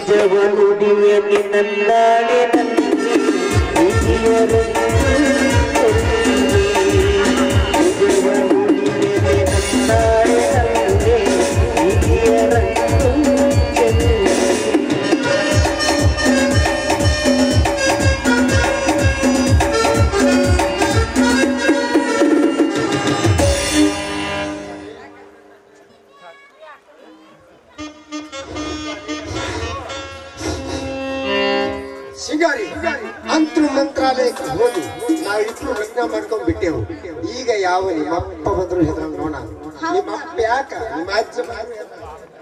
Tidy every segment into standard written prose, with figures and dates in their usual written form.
ನಿಜವನುಡಿವೆ ನಿನ್ನಾಡೆ ಅಂತೂ ಮಂತ್ರಾಲಯಕ್ಕೆ ಹೋಗಿ ನಾವಿಬ್ರು ಲಗ್ನ ಮಾಡ್ಕೊಂಡ್ ಬಿಟ್ಟೆವು. ಈಗ ಯಾವ ನಿಮ್ಮಪ್ಪ ಬಂದ್ರು ಹೆದ್ರಂಗ್ ನೋಡ. ನಿಮ್ಮಪ್ಪ ಯಾಕ ನಿಮ್ಮ ಅಜ್ಜ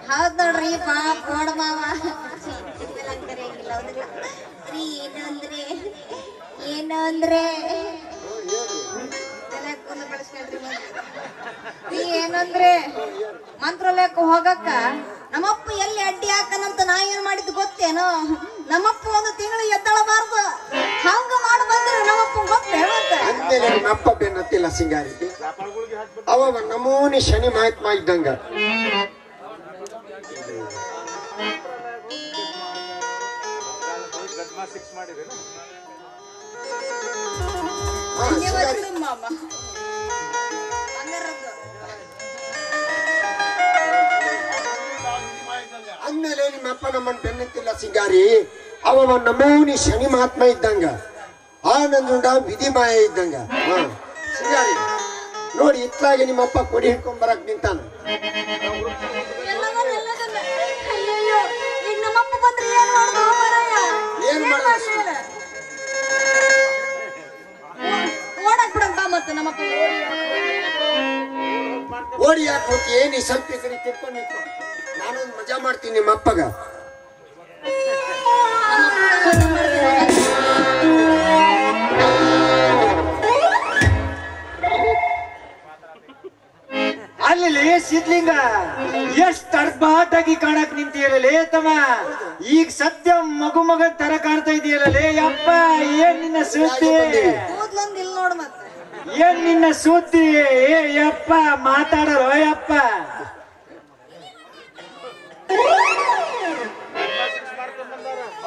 ಹೌದ್ ನೋಡ್ರಿ ಪಾಪ ನೋಡ ಮಾವ ಏನು ಅಂದ್ರೆ ಏನಂದ್ರೆ ಮಂತ್ರಾಲಯಕ್ಕೆ ಹೋಗಕ್ಕ ನಮ್ಮಪ್ಪ ಎಲ್ಲಿ ಅಡ್ಡಿ ಹಾಕನಂತ ನಾ ಏನ್ ಮಾಡಿದ್ ಗೊತ್ತೇನೋ. ನಮ್ಮಪ್ಪ ಒಂದು ತಿಂಗಳು ಎದ್ದಳಬಾರ್ದು ಹಂಗ ಮಾಡಿ ಬಂದ್ರೆ ನಮ್ಮಪ್ಪ ಗೊತ್ತೇನಂತ ಅಂದೇಲೆ ನಿಮ್ಮಪ್ಪ ಬೆನ್ನತ್ತಿಲ್ಲ ಸಿಂಗಾರಿ. ಅವ ನಮೂನಿ ಶನಿ ಮಹಾತ್ಮ ಇದ್ದಂಗ. ಅಂದ್ಮೇಲೆ ನಿಮ್ಮಪ್ಪ ನಮ್ಮನ್ನ ಬೆನ್ನತ್ತಿಲ್ಲ ಸಿಂಗಾರಿ. ಅವ ನಮೂನಿ ಶನಿ ಮಹಾತ್ಮ ಇದ್ದಂಗ. ಆನಂದುಂಡ ವಿಧಿ ಮಾಯ ಇದ್ದಂಗ. ಸಿಂಗಾರಿ ನೋಡಿ ಇತ್ಲಾಗೆ ನಿಮ್ಮಪ್ಪ ಕೊಡಿ ಹಿಡ್ಕೊಂಡ್ ಬರಕ್ ನಿಂತಾನ. ಏನ್ ಮಾಡ ಓಡಿ ಯಾಕೆ ಹೋಗಿ ಏನಿ ಸ್ವಲ್ಪ ಈ ಕಡೆ ತಿರ್ಕೊಂಡು ನಿಂತು ನಾನೊಂದು ಮಜಾ ಮಾಡ್ತೀನಿ ನಿಮ್ಮ ಅಪ್ಪಗ. ಅಲ್ಲಿ ಸಿದ್ಲಿಂಗ ಎಷ್ಟ್ ಅರ್ಬಾಟಾಗಿ ಕಾಣಕ್ ನಿಂತಿಯಲ್ಲ ತಮ್ಮ. ಈಗ ಸದ್ಯ ಮಗು ಮಗನ್ ತರ ಕಾಣ್ತಾ ಇದೆಯಲ್ಲ ಯಪ್ಪ. ಏನ್ ನಿನ್ನ ಸುದ್ದಿ ಏನ್ ನಿನ್ನ ಸುದ್ದಿ ಏ ಯಪ್ಪ ಮಾತಾಡರೋ ಯಪ್ಪ.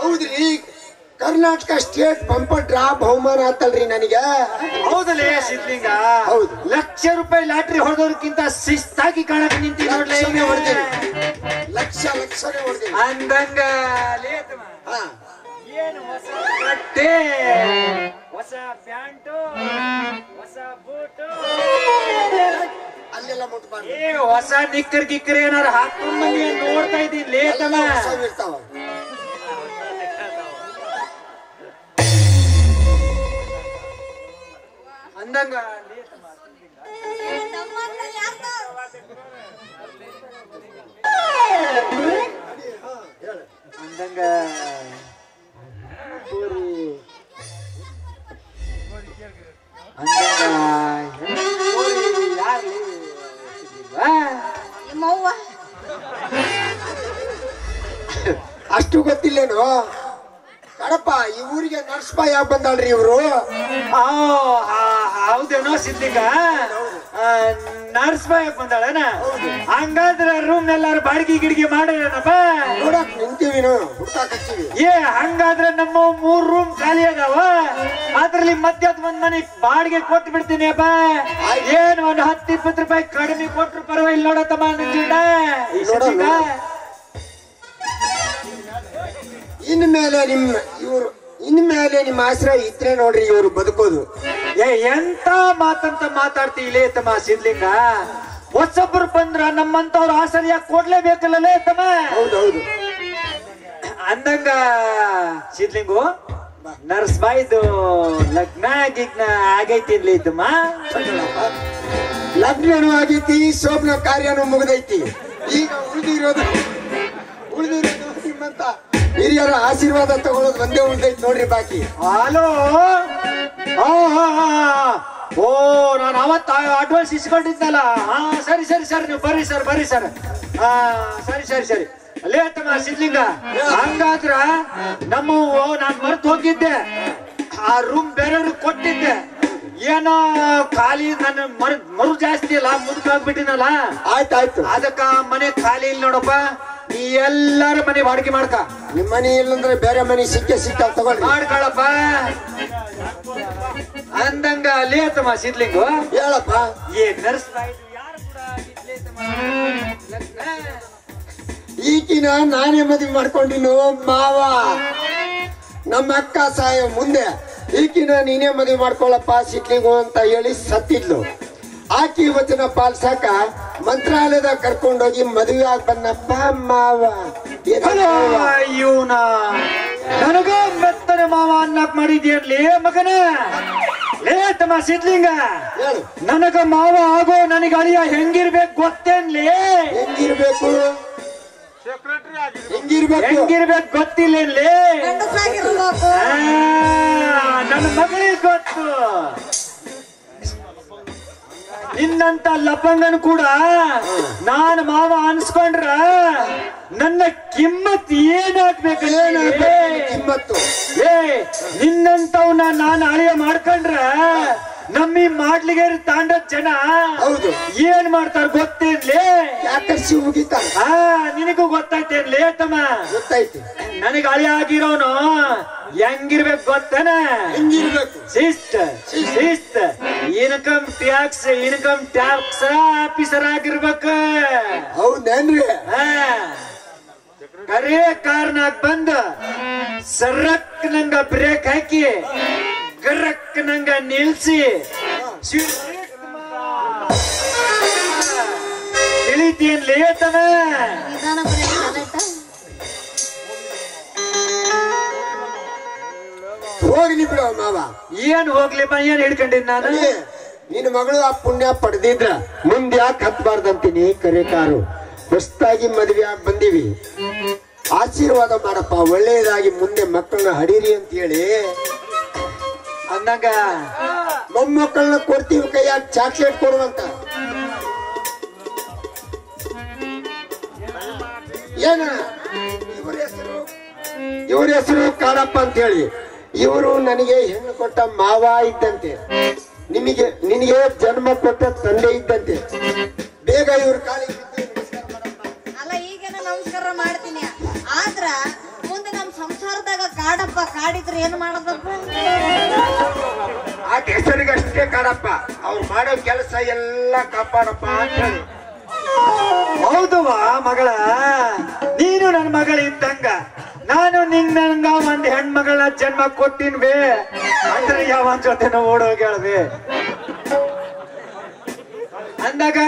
ಹೌದ್ರಿ ಕರ್ನಾಟಕ ಸ್ಟೇಟ್ ಬಂಪರ್ ಡ್ರಾ ಬಹುಮಾನ ಆತಲ್ರಿ ನನಗೆ. ಹೌದಲ್ಲೇ ಸಿದ್ಲಿಂಗ. ಹೌದು ₹1,00,000 ಲಾಟ್ರಿ ಹೊಡೆದವ್ರಕ್ಕಿಂತ ಶಿಸ್ತಾಗಿ ಕಾಣಕ್ ನಿಂತಿ ನೋಡ್ಲಿ. ಲಕ್ಷನೇ ಹೊಡೆದಿನಿ ಅಂದಂಗ ಏನು ಹೊಸ ಬಟ್ಟೆ ಹೊಸ ಪ್ಯಾಂಟು ಹೊಸ ಬೂಟು ಅಲ್ಲೆಲ್ಲ ಮುಟ್ಬಾರ್ದು. ಏ ಹೊಸ ನಿಕ್ಕರ್ ಗಿಕ್ಕರ್ ಏನಾರು ಹಾಕೊಂಡ್ ಬಂದಿ ನೋಡ್ತಾ ಇದ್ದೀನಿ ಲೇತಮ್ಮ. ಇರ್ತಾವ ಅಂದಂಗ ಅಂದಂಗ ಅಷ್ಟು ಗೊತ್ತಿಲ್ಲೇನು ಕಡಪ ಈ ಊರಿಗೆ ನರ್ಸ್ಬಾ ಯಾಕೆ ಬಂದಾಳ್ರಿ ಇವ್ರು. ಹೌದೇನೋ ಸಿದ್ಲಿಂಗ ನರ್ಸ್ ಬಾಯ್ ಬಂದಾಳನ. ಹಂಗಾದ್ರೆ ರೂಮ್ ಎಲ್ಲಾರು ಬಾಡಿಗೆ ಗಿಡಿಗೆ ಮಾಡ್ಯಾರನಪ್ಪ. ನೋಡಕ್ ನಿಂತೀವಿ ಏ ಹಂಗಾದ್ರೆ ನಮ್ಮ 3 ರೂಮ್ ಖಾಲಿ ಅದಾವ. ಅದ್ರಲ್ಲಿ ಮಧ್ಯಾಹ್ನ ಒಂದ್ ಮನೆ ಬಾಡಿಗೆ ಕೊಟ್ಟು ಬಿಡ್ತೀನಿ ಅಪ್ಪ. ಏನ್ ಒಂದ್ ₹10-20 ಕಡಿಮೆ ಕೊಟ್ರು ಪರವಾಗಿಲ್ಲ ನೋಡತ್ತಮ್ಮ ನಂಜುಂಡ. ಇನ್ಮೇಲೆ ನಿಮ್ಮ ಆಶ್ರಯ ಇದ್ರೆ ನೋಡ್ರಿ ಇವ್ರು ಬದುಕೋದು. ಎಂತ ಮಾತಂತ ಮಾತಾಡ್ತೀವಿ ತಮ್ಮ ಸಿದ್ಲಿಂಗ. ಹೊಸೊಬ್ರು ಬಂದ್ರ ನಮ್ಮಂತವ್ರ ಆಶ್ರಯ ಕೊಡ್ಲೇಬೇಕಲ್ಲ ತಮ್ಮ. ಹೌದೌದು ಅಂದಂಗ ಸಿದ್ಲಿಂಗು ನರ್ಸ್ ಬಾಯ್ದು ಲಗ್ನ ಗಿಗ್ನ ಆಗೈತಿ ತಮ್ಮ. ಲಗ್ನನೂ ಆಗೈತಿ ಶೋಭನ ಕಾರ್ಯನೂ ಮುಗಿದೈತಿ. ಈಗ ಉಳಿದಿರೋದು ನಿಮ್ಮಂತ ಹಿರಿಯರ ಆಶೀರ್ವಾದ ತಗೊಳ್ಳೋದು ಒಂದೇ ಉಳಿದೈತಿ ನೋಡ್ರಿ ಬಾಕಿ. ಹಲೋ ಓ ನಾನು ಅವತ್ತ ಅಡ್ವಾನ್ಸ್ ಇಸ್ಕೊಂಡಿದ್ನಲ್ಲ. ಸರಿ ನೀವು ಬರ್ರಿ ಸರ್. ಸರಿ ಲೇತಮ್ಮ ಸಿದ್ಲಿಂಗ. ಹಂಗಾದ್ರ ನಮ್ಮ ನಾನ್ ಮರ್ತು ಹೋಗಿದ್ದೆ. ಆ ರೂಮ್ ಬೇರೆಯವ್ರಿಗೆ ಕೊಟ್ಟಿದ್ದೆ. ಏನೋ ಖಾಲಿ ನನ್ನ ಮರು ಜಾಸ್ತಿ ಅಲ್ಲ ಮುದುಕಾಗ್ಬಿಟ್ಟಿನಲ್ಲ. ಆಯ್ತಾಯ್ತು ಅದಕ್ಕ ಮನೆ ಖಾಲಿ ಇಲ್ಲ ನೋಡಪ್ಪ. ನೀ ಎಲ್ಲಾರ ಮನೆ ಬಾಡಿಗೆ ಮಾಡ್ಕ. ನಿಮ್ ಮನಿ ಇಲ್ಲಂದ್ರೆ ಬೇರೆ ಮನಿ ಸಿಕ್ಕ ತಗೊಳ್ಳಿ. ಮಾಡ್ಕೊಳಪ್ಪ ಅಂದಂಗ ಅಲ್ಲೇ ತಮ್ಮ ಸಿದ್ಲಿಂಗು ಹೇಳಪ್ಪ. ಏನ್ ನರ್ಸ್ರಾಯ್ತು ಯಾರು ಕೂಡ ಈಗಿನ ನಾನೇ ಮದುವೆ ಮಾಡ್ಕೊಂಡಿನು ಮಾವ. ನಮ್ಮ ಅಕ್ಕ ಸಾಯ ಮುಂದೆ ಈಗಿನ ನೀನೇ ಮದುವೆ ಮಾಡ್ಕೊಳ್ಳಪ್ಪ ಸಿಕ್ಲಿಂಗು ಅಂತ ಹೇಳಿ ಸತ್ತಿದ್ಲು. ಆಕಿ ವಚನ ಪಾಲ್ಸಾಕ ಮಂತ್ರಾಲಯದಾಗ ಕರ್ಕೊಂಡೋಗಿ ಮದುವೆ ಆಗಿ ಬಂದಪ್ಪ ಮಾವ. ಇವನ ನನಗ ಮೆತ್ತನೆ ಮಾವ ಅನ್ನಕ್ ಮಾಡಿದ್ಯರ್ಲಿ ಮಗನ. ಲೇ ತಮ್ಮ ಸಿದ್ಲಿಂಗ, ಹೇಳು. ನನಗ ಮಾವ ಆಗೋ ನನಗ ಅಳಿಯ ಹೆಂಗಿರ್ಬೇಕು ಗೊತ್ತೇನ್ಲಿ? ಹೆಂಗಿರ್ಬೇಕು ಹೆಂಗಿರ್ಬೇಕು ಗೊತ್ತಿಲ್ಲೇನ್ಲಿ? ಗಂಡಸಾಗಿರ್ಬೇಕು. ನನ್ನ ಮಗಳಿಗೆ ಗೊತ್ತು. ನಿನ್ನಂತ ಲಪಂಗನ್ ಕೂಡ ನಾನು ಮಾವ ಅನ್ಸ್ಕೊಂಡ್ರ ನನ್ನ ಕಿಮ್ಮತ್ ಏನಾಗ್ಬೇಕು? ಕಿಮ್ಮತ್ತು ನಿನ್ನಂತವ್ನ ನಾನು ಅಳಿಯ ಮಾಡ್ಕೊಂಡ್ರ ನಮ್ಮಿ ಮಾಡ್ಲಿಗೇರಿ ತಾಂಡ ಜನ ಹೌದು ಏನ್ ಮಾಡ್ತಾರ ಗೊತ್ತೇನ್ಲಿ? ಯಾಕರ್ಸಿ ಮುಗಿತ. ನಿನಗೂ ಗೊತ್ತೈತೇನ್ಲಿ ತಮ್ಮ? ಗೊತ್ತೈತಿ. ನನಗ ಅಳಿಯ ಆಗಿರೋನು ಹೆಂಗಿರ್ಬೇಕು ಗೊತ್ತೇನ? ಹೆಂಗಿರ್ಬೇಕು? ಶಿಸ್ತ್ ಇನ್ಕಮ್ ಟ್ಯಾಕ್ಸ್ ಆಫೀಸರ್ ಆಗಿರ್ಬೇಕು. ಹೌದೇನ್ರಿ? ಕರೇ ಕಾರ್ನಾಗ ಬಂದ ಸರ್ರಕ್ ನಂಗ ಬ್ರೇಕ್ ಹಾಕಿ ಗರಕ್ ನಂಗ ನಿಲ್ಸಿ ತಿಳಿತೇನ್ಲಿ ತನ? ಹೋಗ್ಲಿ ಬಿಡು ಮಾವ. ಏನ್ ಹೋಗ್ಲಿಪ್ಪ, ಏನ್ ಹಿಡ್ಕೊಂಡಿದ್ ನಾನು? ನಿನ್ನ ಮಗಳು ಆ ಪುಣ್ಯ ಪಡೆದಿದ್ರ ಮುಂದೆ ಯಾಕೆ ಹತ್ಬಾರ್ದಂತೀನಿ. ಕರೆ ಕಾರು ಹೊಸ್ತಾಗಿ ಮದ್ವೆ ಆಗಿ ಬಂದೀವಿ. ಆಶೀರ್ವಾದ ಮಾಡಪ್ಪ, ಒಳ್ಳೇದಾಗಿ ಮುಂದೆ ಮಕ್ಕಳನ್ನ ಹಡೀರಿ ಅಂತ ಹೇಳಿ ಅಂದಂಗ ಮೊಮ್ಮಕ್ಕಳನ್ನ ಕೊಡ್ತೀವಿ. ಕೈಯಾಗ ಚಾಕ್ಲೇಟ್ ಕೊಡುವಂತ. ಏನ ಇವ್ರ ಹೆಸರು ಕಾಡಪ್ಪ ಅಂತ ಹೇಳಿ. ಇವರು ನನಗೆ ಹೆಣ್ಣು ಕೊಟ್ಟ ಮಾವ ಇದ್ದಂತೆ, ನಿನಗೆ ಜನ್ಮ ಕೊಟ್ಟ ತಂದೆ ಇದ್ದಂತೆ. ಬೇಗ ಇವ್ರ ಕಾಲಿಗೆ ಅಲ್ಲ, ಈಗೇನ ನಮಸ್ಕಾರ ಮಾಡ್ತೀನಿ. ಆದ್ರ ಮುಂದೆ ನಮ್ ಸಂಸಾರದಾಗ ಕಾಡಪ್ಪ ಕಾಡಿದ್ರೆ ಏನ್ ಮಾಡದಪ್ಪ? ಆ ಹೆಸರಿಗಷ್ಟೇ ಕಾಡಪ್ಪ, ಅವ್ರು ಮಾಡೋ ಕೆಲಸ ಎಲ್ಲ ಕಾಪಾಡಪ್ಪ ಅಂತ ಹೇಳಿ. ಹೌದುವಾ ಮಗಳ, ನೀನು ನನ್ನ ಮಗಳ ಇದ್ದಂಗ. ನಾನು ನಿಂಗ ಒಂದ್ ಹೆಣ್ಮಗಳ ಜನ್ಮ ಕೊಟ್ಟಿನ್ವಿ ಅಂದ್ರೆ ಯಾವನ್ ಜೊತೆನೋ ಓಡೋಗ್ಯಾಳ್ವಿ ಅಂದಾಗ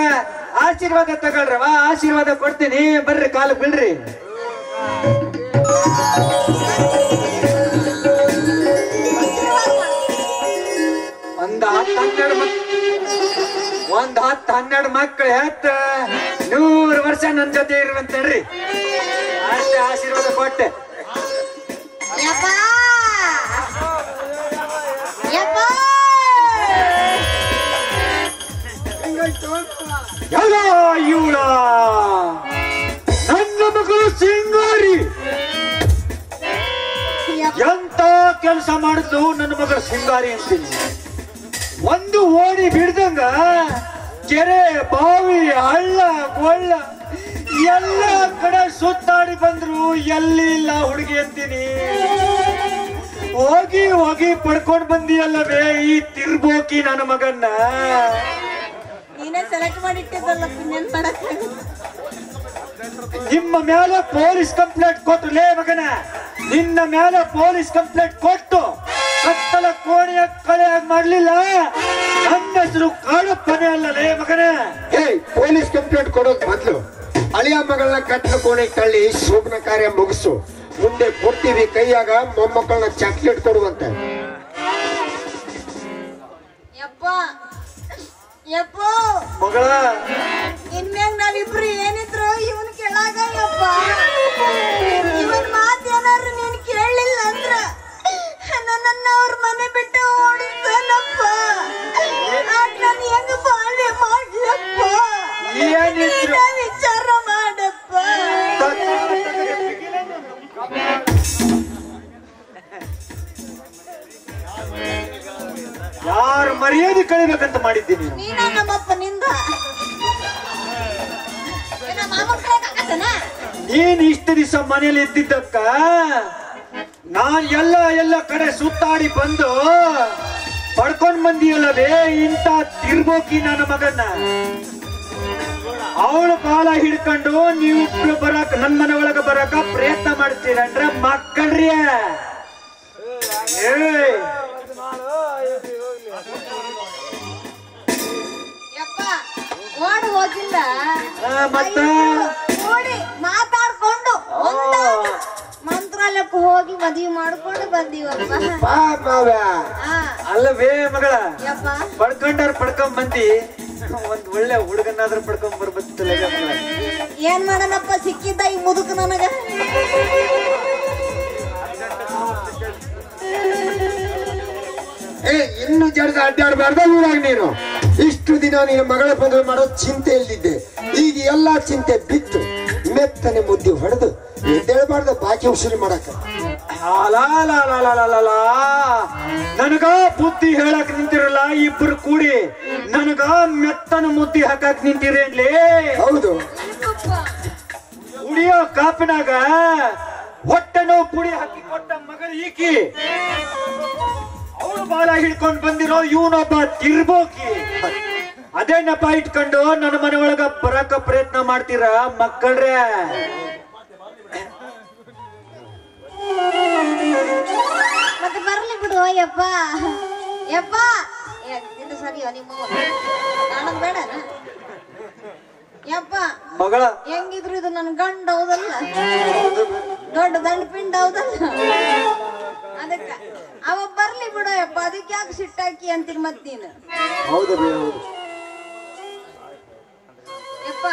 ಆಶೀರ್ವಾದ ತಗೊಳ್ರವ. ಆಶೀರ್ವಾದ ಕೊಡ್ತೀನಿ, ಬರ್ರಿ ಕಾಲು ಬೀಳ್ರಿ. ಒಂದ್ 10-12 ಮಕ್ಕಳು ಹೆತ್ತ 100 ವರ್ಷ ನನ್ ಜೊತೆ ಇರುವಂತ ಹೇಳ್ರಿ. ಅಷ್ಟೇ ಆಶೀರ್ವಾದ ಕೊಟ್ಟೆ. ಎಲ್ಲ ಇವಳ ನನ್ನ ಮಗಳು ಸಿಂಗಾರಿ ಎಂತ ಕೆಲಸ ಮಾಡಿದ್ಲು ನನ್ನ ಮಗಳು ಸಿಂಗಾರಿ ಅಂತೀನಿ. ಒಂದು ಓಡಿ ಬಿಡ್ದಂಗ ಕೆರೆ ಬಾವಿ ಹಳ್ಳ ಕೊಳ್ಳ ಎಲ್ಲ ಕಡೆ ಸುತ್ತಾಡಿ ಬಂದ್ರು ಎಲ್ಲಿ ಇಲ್ಲ ಹುಡುಗಿ ಅಂತೀನಿ. ಹೋಗಿ ಹೋಗಿ ಪಡ್ಕೊಂಡ್ ಬಂದಿಯಲ್ಲವೇ ಈ ತಿರ್ಬೋಕಿ ನನ್ನ ಮಗನ್ನ. ನೀನೇ ಸೆಲೆಕ್ಟ್ ಮಾಡಿಟ್ಟಿದ್ದಲ್ಲ, ಇನ್ನೇನ್ ಮಾಡಕ್? ನಿಮ್ಮ ಮೇಲೆ ಪೊಲೀಸ್ ಕಂಪ್ಲೇಂಟ್ ಕೊಟ್ಟು ಲೇ ಮಗನ, ನಿನ್ನ ಮೇಲೆ ಪೊಲೀಸ್ ಕಂಪ್ಲೇಂಟ್ ಕೊಟ್ಟು ಕತ್ತಲ ಕೋಣೆಯ ಕಳೆಯಾಗಿ ಮಾಡ್ಲಿಲ್ಲ. ನನ್ನ ಹೆಸರು ಕಾಡಪ್ಪನೇ ಅಲ್ಲ ಲೇ ಮಗನ. ಪೊಲೀಸ್ ಕಂಪ್ಲೇಂಟ್ ಕೊಡೋದ್ ಮೊದ್ಲು ಅಳಿಯ ಮಗಳನ್ನ ಕತ್ತಲ ಕೋಣೆಗೆ ತಳ್ಳಿ ಶೋಭನ ಕಾರ್ಯ ಮುಗಿಸು. ಮುಂದೆ ಕೊಡ್ತೀವಿ ಕೈಯಾಗ ಮೊಮ್ಮಕ್ಕಳನ್ನ ಚಾಕ್ಲೇಟ್ ಕೊಡುವಂತ. ಮಗಳ ಇನ್ಮ್ಯಾಗ ನಾವಿಬ್ರು ಏನಿದ್ರು ಇವನ್ ಕೇಳಾಗ ಯಪ್ಪ, ಇವನ್ ಮಾತು ಏನಾದ್ರು ನೀನ್ ಕೇಳಲಿಲ್ಲ ಅಂದ್ರ ನನ್ನ ಅವ್ರ ಮನೆ ಬಿಟ್ಟು ಓಡಿಸ್ತಾನಪ್ಪ. ನಾನು ಹೆಂಗ ಬಾಳ್ವೆ ಮಾಡ್ಲಪ್ಪ? ವಿಚಾರ ಮಾಡಪ್ಪ. ಯಾರು ಮರ್ಯಾದೆ ಕಳಿಬೇಕಂತ ಮಾಡಿದ್ದೀನಿ. ನೀನ ನಮ್ಮಪ್ಪ ನಿಂದ ನೀನ್ ಇಷ್ಟು ದಿವಸ ಮನೇಲಿ ಇದ್ದಿದ್ದಕ್ಕ ನಾನ್ ಎಲ್ಲ ಕಡೆ ಸುತ್ತಾಡಿ ಬಂದು ಪಡ್ಕೊಂಡ್ ಬಂದಿಯಲ್ಲವೇ ಇಂತ ತಿರ್ಬೋಕಿ ನನ್ನ ಮಗನ್ನ. ಅವಳು ಬಾಲ ಹಿಡ್ಕೊಂಡು ನೀವಿಬ್ರು ಬರಕ್ ನನ್ ಮನೆ ಒಳಗ ಬರಕ ಪ್ರಯತ್ನ ಮಾಡ್ತೀರಂದ್ರ ಮಕ್ಕಳ್ರಿ. ಓಡ್ ಹೋಗಿಲ್ಲ ಮತ್ತ ನೋಡಿ ಮಾತಾಡ್ಕೊಂಡು ಮಂತ್ರಾಲಯಕ್ಕೆ ಹೋಗಿ ಮದ್ವಿ ಮಾಡ್ಕೊಂಡು ಬಂದೀವಪ್ಪ. ಅಲ್ಲವೇ ಮಗಳ ಯಪ್ಪ ಪಡ್ಕೊಂಡಾರ ಪಡ್ಕೊಂಡ್ ಬಂದಿ ಒಂದ್ ಒಳ್ಳೆ ಹುಡುಗನಾದ್ರೂ ಪಡ್ಕೊಂಡ್ ಬರ್ಬತ್ತಿಲ್ಲ. ಏನ್ ಮಾಡೋಣಪ್ಪ ಸಿಕ್ಕಿದ್ದ ಈ ಮುದುಕ ನನಗ. ಇನ್ನು ಜಡ್ದ ಅಡ್ಡಾಡ್ಬಾರ್ದ ಊರಾಗ ನೀನು. ಇಷ್ಟು ದಿನ ನೀನು ಮಗಳ ಮದುವೆ ಮಾಡೋ ಚಿಂತೆ ಇಲ್ದಿದ್ದೆ, ಈಗ ಎಲ್ಲಾ ಚಿಂತೆ ಬಿತ್ತು ಮೆತ್ತನೆ ಮುದ್ದೆ ಹೊಡೆದು ಎದ್ದೇಳ್ಬಾರ್ದು ಬಾಕಿ ಉಸಿರು ಮಾಡಕ. ನನಗ ಬುದ್ಧಿ ಹೇಳಕ್ ನಿಂತಿರಲ್ಲ ಇಬ್ರು ಕೂಡಿ, ನನಗ ಮೆತ್ತನ ಮುದ್ದಿ ಹಾಕಕ್ ನಿಂತಿರೇನ್ಲಿ? ಹೌದು, ಉಡಿಯೋ ಕಾಪಿನಾಗ ಹೊಟ್ಟೆ ನೋವು ಪುಡಿ ಹಾಕಿ ಕೊಟ್ಟ ಮಗಳು ಈಕಿ. ಅವಳು ಬಾಲ ಹಿಡ್ಕೊಂಡ್ ಬಂದಿರೋ ಇವನೊಬ್ಬ ತಿರ್ಬೋಕಿ. ಅದೇ ನೆಪ ಇಟ್ಕೊಂಡು ನನ್ನ ಮನೆ ಒಳಗ ಬರಕ ಪ್ರಯತ್ನ ಮಾಡ್ತೀರ ಮಕ್ಕಳ್ರೆ. ಮತ್ತೆ ಬರ್ಲಿ ಬಿಡು ಯಪ್ಪ. ಯಪ್ಪ ಇದು ಸರಿಯೋ ನಿಮ್ಮ ನಾನದ್ ಬೇಡ ಯಪ್ಪ. ಮಗಳ ಹೆಂಗಿದ್ರು ಇದು ನನ್ ಗಂಡ ಹೌದಲ್ಲ, ದೊಡ್ಡ ದಂಡ ಪಿಂಡ ಹೌದಲ್ಲ, ಅದಕ್ಕ ಅವ ಬರ್ಲಿ ಬಿಡು ಯಪ್ಪ. ಅದಕ್ಕೆ ಯಾಕೆ ಸಿಟ್ಟಾಕಿ ಅಂತೀರಿ ಮತ್ ನೀನು? ಹೌದು ಹೌದು ಯಪ್ಪ.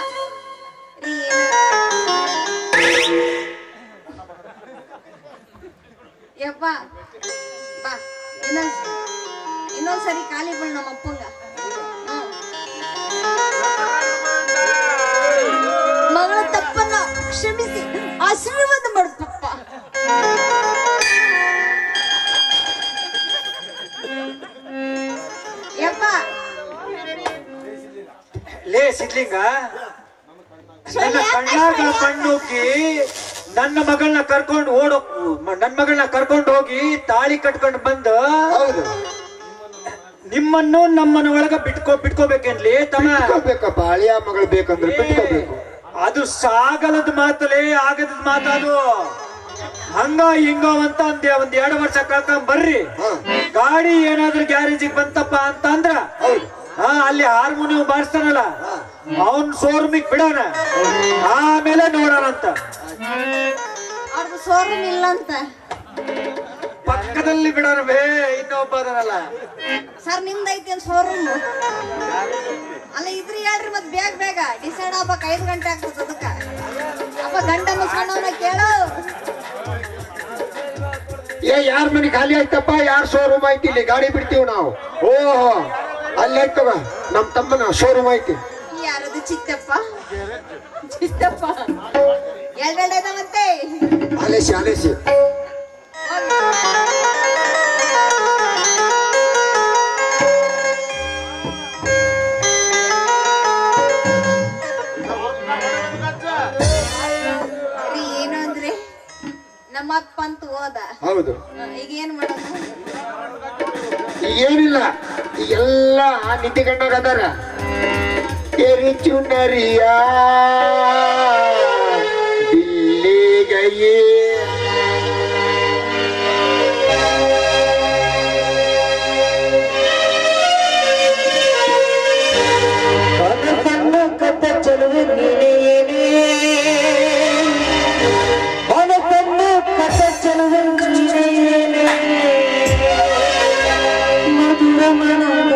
ಯಪ್ಪ ಬಾ ಇನ್ನೊಂದ್ಸರಿ ಖಾಲಿ ಬೀಳ್ ನಮ್ಮ ಅಪ್ಪಂಗ. ಮಗಳ ತಪ್ಪನ್ನ ಕ್ಷಮಿಸಿ ಆಶೀರ್ವಾದ ಮಾಡು ಪಪ್ಪ. ಯಪ್ಪ ಲೇ ಸಿದ್ಲಿಂಗ, ನನ್ನ ಕಣ್ಣಾಗ ಕಣ್ಣುಕ್ಕಿ ನನ್ನ ಮಗಳನ್ನ ಕರ್ಕೊಂಡು ನನ್ನ ಮಗಳನ್ನ ಕರ್ಕೊಂಡು ಹೋಗಿ ತಾಳಿ ಕಟ್ಕೊಂಡು ಬಂದು ಹೌದು ನಿಮ್ಮನ್ನು ನಮ್ಮನ ಒಳಗ ಬಿಟ್ಕೋಬೇಕೇನ್ಲಿ ತಮ್ಮ? ಬೇಕಪ್ಪ, ಅಳಿಯ ಮಗಳು ಬೇಕಂದ್ರೆ ಬಿಟ್ಕೋಬೇಕು. ಅದು ಸಾಗಲದ ಮಾತಲೇ, ಆಗದ ಮಾತದು. ಹಂಗ ಹಿಂಗ ಅಂತ ಒಂದ್ 2 ವರ್ಷ ಕಳ್ಕೊಂಡ್ ಬರ್ರಿ. ಗಾಡಿ ಏನಾದ್ರೂ ಗ್ಯಾರೇಜಿಗೆ ಬಂತಪ್ಪ ಅಂತ ಅಂದ್ರ ಅಲ್ಲಿ ಹಾರ್ಮೋನಿಯಂ ಬಾರಿಸ್ತಾನಲ್ಲ ಅವನ್ ಶೋರೂಮಿಗೆ ಬಿಡೋಣ, ಆಮೇಲೆ ನೋಡೋಣಂತ. ಅವ್ರದ್ದು ಶೋರೂಮ್ ಇಲ್ಲ ಅಂತ ಪಕ್ಕದಲ್ಲಿ ಬಿಡೋಣ ಬೇ. ಇನ್ನೊಬ್ಬ ಅದನಲ್ಲ ಸರ್, ನಿಮ್ದೈತಿ ಅಂತ ಶೋರೂಮ್ ಅಲ್ಲ ಇದ್ರಿ ಹೇಳ್ರಿ. ಮತ್ ಬೇಗ ಡಿಸೈಡ್ ಆಗ್ಬೇಕು. 5 ಗಂಟೆ ಆಗ್ತದ ಅದಕ್ಕ. ಅಪ್ಪ ಗಂಡ ಮುಸ್ಕೊಂಡವನ ಕೇಳು. ಯಾರ ಮನೆ ಖಾಲಿ ಆಯ್ತಪ್ಪ? ಯಾರ ಶೋರೂಮ್ ಐತಿ? ಇಲ್ಲಿ ಗಾಡಿ ಬಿಡ್ತೀವಿ ನಾವು. ಓಹೋ, ಅಲ್ಲಿ ಆಯ್ತವ ನಮ್ ತಮ್ಮನ ಶೋರೂಮ್ ಐತಿ. ಯಾರದು? ಚಿತ್ತಪ್ಪ. ಚಿತ್ತಪ್ಪ ಮತ್ತೆ ಆಲೇಸಿ ಆಲೇಸಿ. ಏನು ಅಂದ್ರೆ ನಮ್ಮ ಅಪ್ಪ ಅಂತ ಹೋದ. ಹೌದು, ಈಗ ಏನ್ ಮಾಡೋದು? ಏನಿಲ್ಲ, ಎಲ್ಲ ನಿದ್ದೆ ಗಂಡಾಗ ಅದಾರ. ಚುನರಿಯಾ ದಿಲ್ಲಿ ಗಯೇ ಚಲುವೆ ನೀನೇ ಹೊಲತನ್ನು ಕಥ ಚಲುವೆ ನೀನೇ ಮಧುರ ಮನದ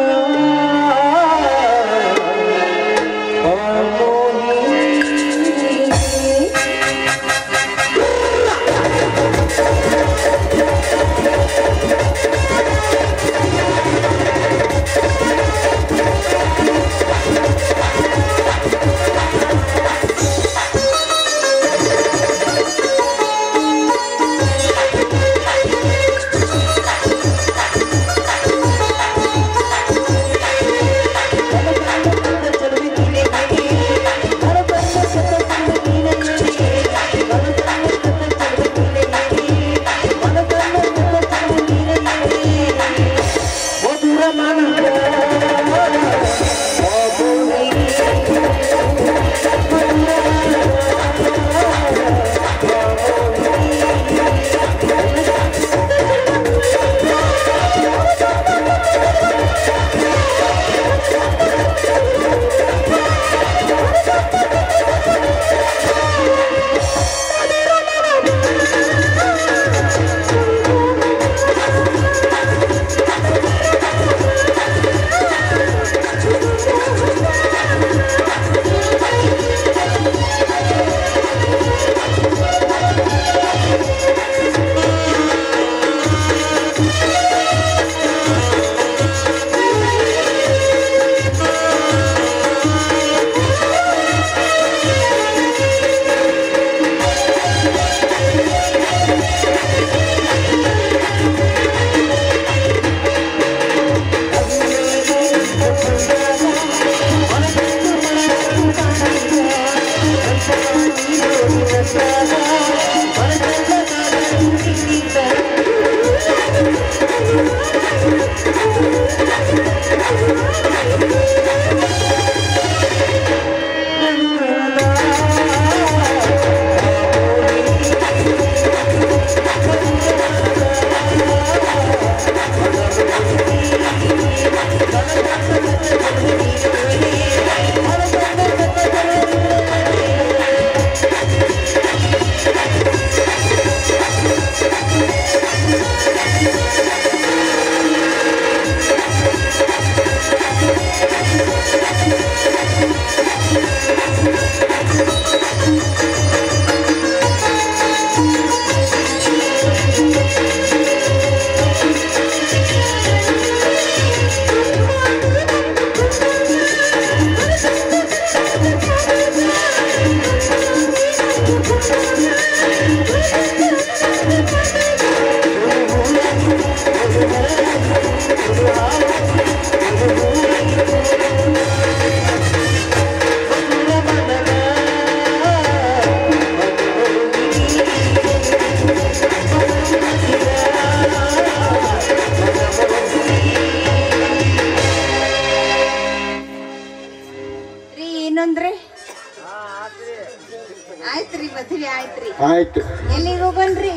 ಆಯ್ತು ಎಲ್ಲಿಗೆ ಹೋಗನ್ರಿ?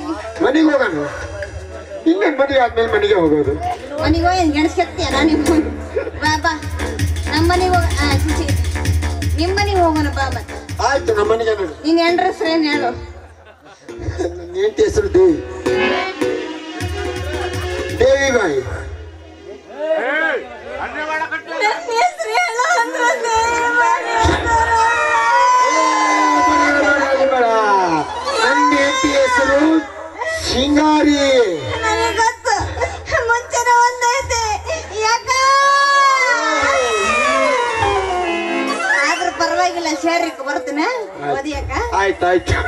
ಮನೆಗೆ ಹೋಗೋಣ. ಇನ್ನೇನು ಮದುವೆ ಆದ್ಮೇಲೆ ಮನೆಗೆ ಹೋಗೋದು. ಮನೆಗೆ ಹೋಗಿ ಗೆಣಸ್ಕತ್ತೀಯ ನೀವು? ಬಾ ಬಾ ನಮ್ಮ ಮನೆಗೆ ಹೋಗ. ನಿಮ್ಮ ಮನೆಗೆ ಹೋಗೋಣ ಬಾ. ಮತ್ತೆ ಆಯ್ತು, ನಮ್ಮ ಮನೆಗೆ ನೋಡು. ನಿನ್ನ ಹೆಂಡ್ರ ಹೆಸರು ಏನು ಹೇಳು? ನನ್ನ ಹೆಂಡತಿ ಹೆಸರು ದೇವಿ, ದೇವಿ ಬಾಯಿ. ನನ್ನ ಹೆಂಡತಿ ಹೆಸರು ಸಿಂಗಾರಿ. ನನಗೆ ಗೊತ್ತು, ಮುಂಚೆನ ಒಂದೈತೆ. ಯಾಕ ಆದ್ರೂ ಪರವಾಗಿಲ್ಲ, ಶೇರಿಕ್ ಬರ್ತೀನಿ. ಓದಿಯಾಕ ಆಯ್ತಾಯ್ತು.